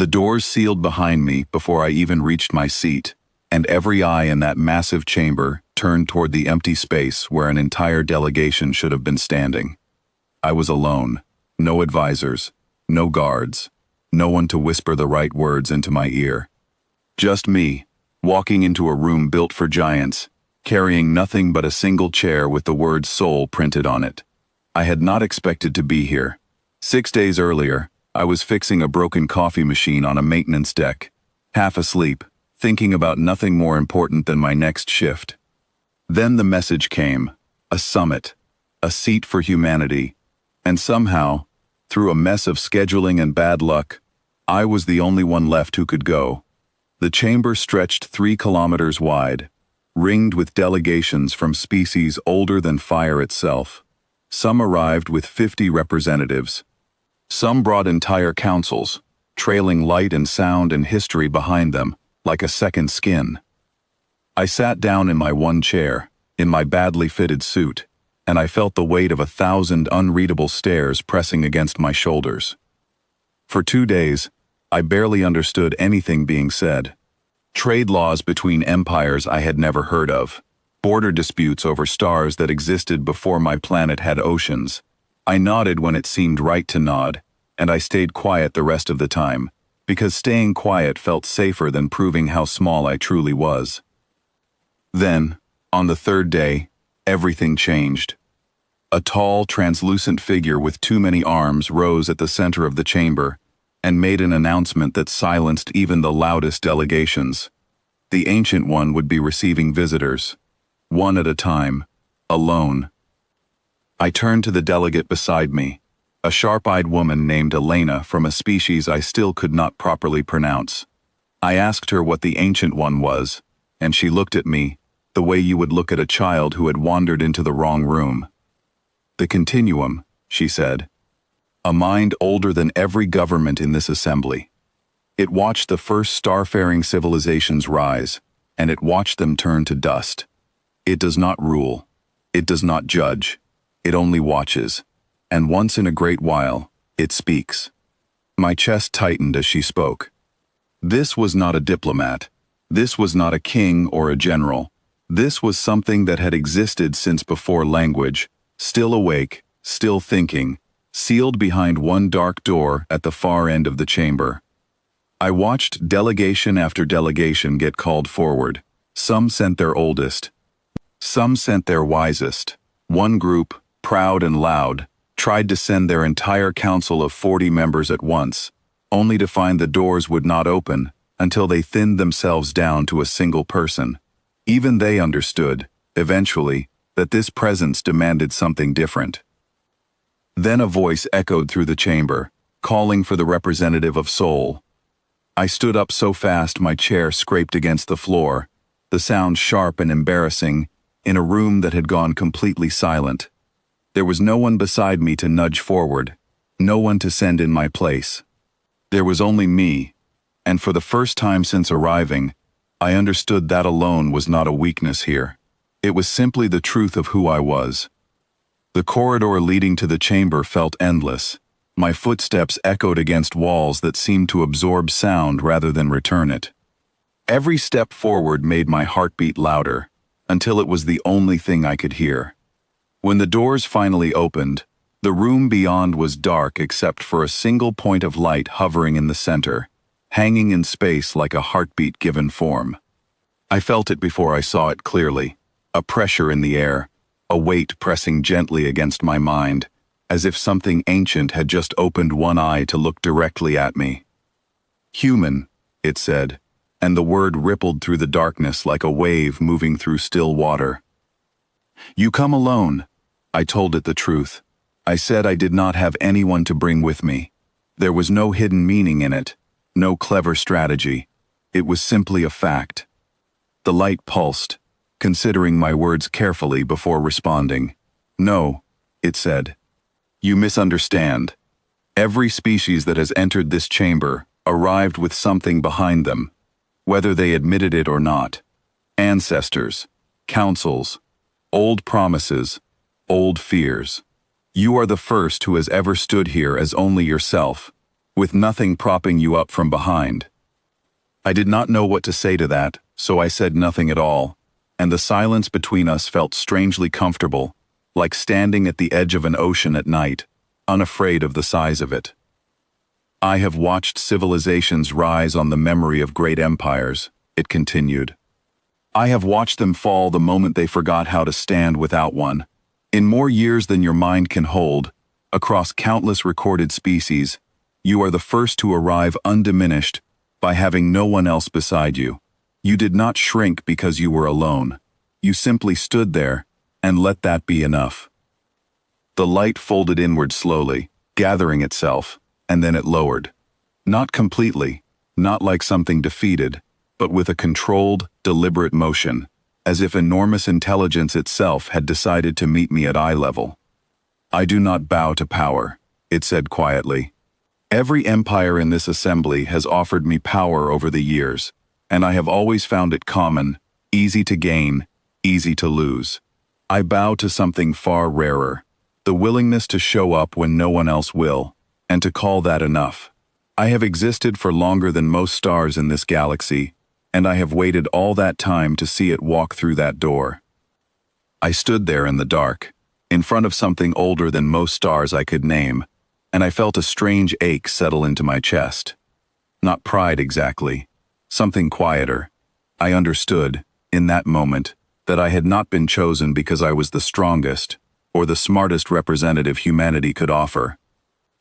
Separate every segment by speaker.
Speaker 1: The doors sealed behind me before I even reached my seat, and every eye in that massive chamber turned toward the empty space where an entire delegation should have been standing. I was alone, no advisors, no guards, no one to whisper the right words into my ear. Just me, walking into a room built for giants, carrying nothing but a single chair with the word soul printed on it. I had not expected to be here. 6 days earlier, I was fixing a broken coffee machine on a maintenance deck, half asleep, thinking about nothing more important than my next shift. Then the message came, a summit, a seat for humanity, and somehow, through a mess of scheduling and bad luck, I was the only one left who could go. The chamber stretched 3 kilometers wide, ringed with delegations from species older than fire itself. Some arrived with 50 representatives. Some brought entire councils, trailing light and sound and history behind them, like a second skin. I sat down in my one chair, in my badly fitted suit, and I felt the weight of 1,000 unreadable stares pressing against my shoulders. For 2 days, I barely understood anything being said. Trade laws between empires I had never heard of. Border disputes over stars that existed before my planet had oceans. I nodded when it seemed right to nod, and I stayed quiet the rest of the time, because staying quiet felt safer than proving how small I truly was. Then, on the 3rd day, everything changed. A tall, translucent figure with too many arms rose at the center of the chamber and made an announcement that silenced even the loudest delegations. The Ancient One would be receiving visitors, one at a time, alone. I turned to the delegate beside me, a sharp-eyed woman named Elena from a species I still could not properly pronounce. I asked her what the Ancient One was, and she looked at me, the way you would look at a child who had wandered into the wrong room. The Continuum, she said. A mind older than every government in this assembly. It watched the first starfaring civilizations rise, and it watched them turn to dust. It does not rule. It does not judge. It only watches. And once in a great while, it speaks. My chest tightened as she spoke. This was not a diplomat. This was not a king or a general. This was something that had existed since before language, still awake, still thinking, sealed behind one dark door at the far end of the chamber. I watched delegation after delegation get called forward. Some sent their oldest. Some sent their wisest. One group, proud and loud, tried to send their entire council of 40 members at once, only to find the doors would not open until they thinned themselves down to a single person. Even they understood, eventually, that this presence demanded something different. Then a voice echoed through the chamber, calling for the representative of soul. I stood up so fast my chair scraped against the floor, the sound sharp and embarrassing, in a room that had gone completely silent. There was no one beside me to nudge forward, no one to send in my place. There was only me, and for the first time since arriving, I understood that alone was not a weakness here. It was simply the truth of who I was. The corridor leading to the chamber felt endless. My footsteps echoed against walls that seemed to absorb sound rather than return it. Every step forward made my heartbeat louder, until it was the only thing I could hear. When the doors finally opened, the room beyond was dark except for a single point of light hovering in the center, hanging in space like a heartbeat given form. I felt it before I saw it clearly, a pressure in the air, a weight pressing gently against my mind, as if something ancient had just opened one eye to look directly at me. Human, it said, and the word rippled through the darkness like a wave moving through still water. You come alone. I told it the truth. I said I did not have anyone to bring with me. There was no hidden meaning in it, no clever strategy. It was simply a fact. The light pulsed, considering my words carefully before responding. No, it said. You misunderstand. Every species that has entered this chamber arrived with something behind them, whether they admitted it or not. Ancestors, councils, old promises, old fears. You are the first who has ever stood here as only yourself, with nothing propping you up from behind. I did not know what to say to that, so I said nothing at all, and the silence between us felt strangely comfortable, like standing at the edge of an ocean at night, unafraid of the size of it. I have watched civilizations rise on the memory of great empires, it continued. I have watched them fall the moment they forgot how to stand without one. In more years than your mind can hold, across countless recorded species, you are the first to arrive undiminished by having no one else beside you. You did not shrink because you were alone. You simply stood there, and let that be enough. The light folded inward slowly, gathering itself, and then it lowered. Not completely, not like something defeated, but with a controlled, deliberate motion, as if enormous intelligence itself had decided to meet me at eye level. I do not bow to power, it said quietly. Every empire in this assembly has offered me power over the years, and I have always found it common, easy to gain, easy to lose. I bow to something far rarer, the willingness to show up when no one else will, and to call that enough. I have existed for longer than most stars in this galaxy, and I have waited all that time to see it walk through that door. I stood there in the dark, in front of something older than most stars I could name, and I felt a strange ache settle into my chest. Not pride exactly, something quieter. I understood, in that moment, that I had not been chosen because I was the strongest, or the smartest representative humanity could offer.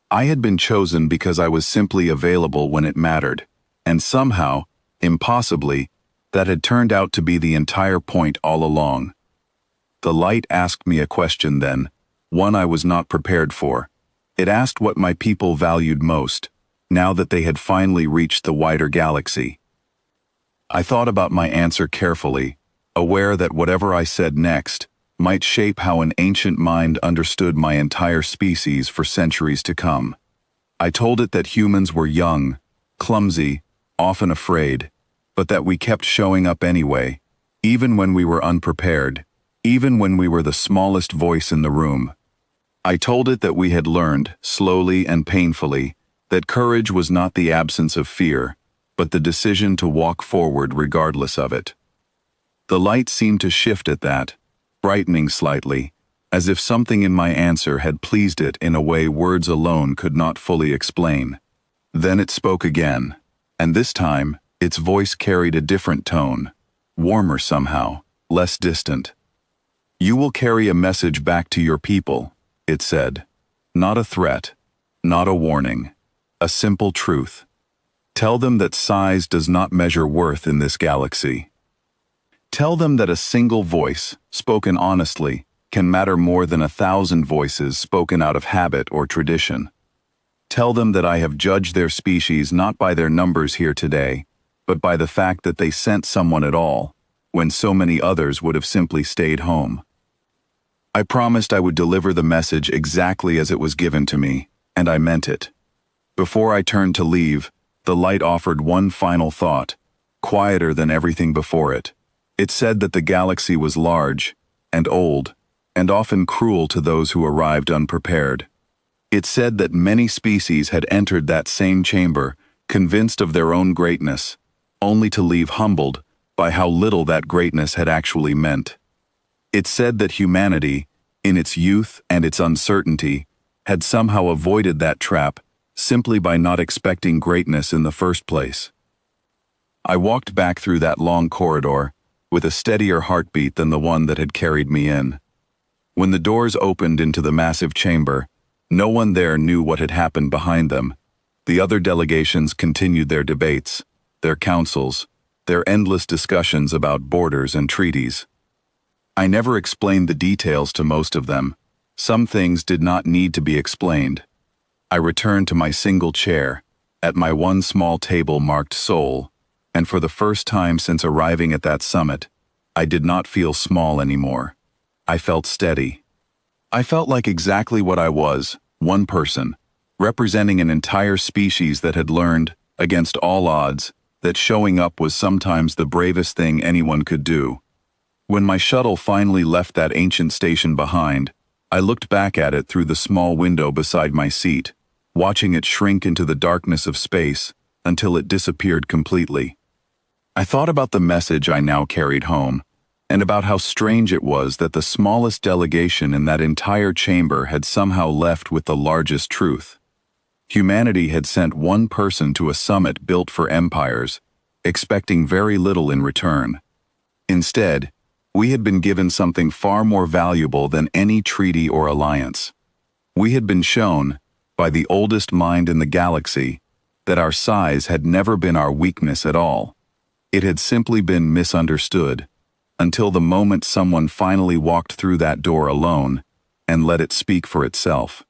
Speaker 1: I had been chosen because I was simply available when it mattered, and somehow, impossibly, that had turned out to be the entire point all along. The light asked me a question then, one I was not prepared for. It asked what my people valued most, now that they had finally reached the wider galaxy. I thought about my answer carefully, aware that whatever I said next might shape how an ancient mind understood my entire species for centuries to come. I told it that humans were young, clumsy, often afraid, but that we kept showing up anyway, even when we were unprepared, even when we were the smallest voice in the room. I told it that we had learned, slowly and painfully, that courage was not the absence of fear, but the decision to walk forward regardless of it. The light seemed to shift at that, brightening slightly, as if something in my answer had pleased it in a way words alone could not fully explain. Then it spoke again, and this time, its voice carried a different tone, warmer somehow, less distant. You will carry a message back to your people, it said. Not a threat, not a warning, a simple truth. Tell them that size does not measure worth in this galaxy. Tell them that a single voice, spoken honestly, can matter more than 1,000 voices spoken out of habit or tradition. Tell them that I have judged their species not by their numbers here today, but by the fact that they sent someone at all, when so many others would have simply stayed home. I promised I would deliver the message exactly as it was given to me, and I meant it. Before I turned to leave, the light offered one final thought, quieter than everything before it. It said that the galaxy was large, and old, and often cruel to those who arrived unprepared. It said that many species had entered that same chamber, convinced of their own greatness, only to leave humbled by how little that greatness had actually meant. It said that humanity, in its youth and its uncertainty, had somehow avoided that trap simply by not expecting greatness in the first place. I walked back through that long corridor, with a steadier heartbeat than the one that had carried me in. When the doors opened into the massive chamber, no one there knew what had happened behind them. The other delegations continued their debates, their councils, their endless discussions about borders and treaties. I never explained the details to most of them. Some things did not need to be explained. I returned to my single chair, at my one small table marked Soul, and for the first time since arriving at that summit, I did not feel small anymore. I felt steady. I felt like exactly what I was, one person, representing an entire species that had learned, against all odds, that showing up was sometimes the bravest thing anyone could do. When my shuttle finally left that ancient station behind, I looked back at it through the small window beside my seat, watching it shrink into the darkness of space until it disappeared completely. I thought about the message I now carried home, and about how strange it was that the smallest delegation in that entire chamber had somehow left with the largest truth. Humanity had sent one person to a summit built for empires, expecting very little in return. Instead, we had been given something far more valuable than any treaty or alliance. We had been shown, by the oldest mind in the galaxy, that our size had never been our weakness at all. It had simply been misunderstood, until the moment someone finally walked through that door alone and let it speak for itself.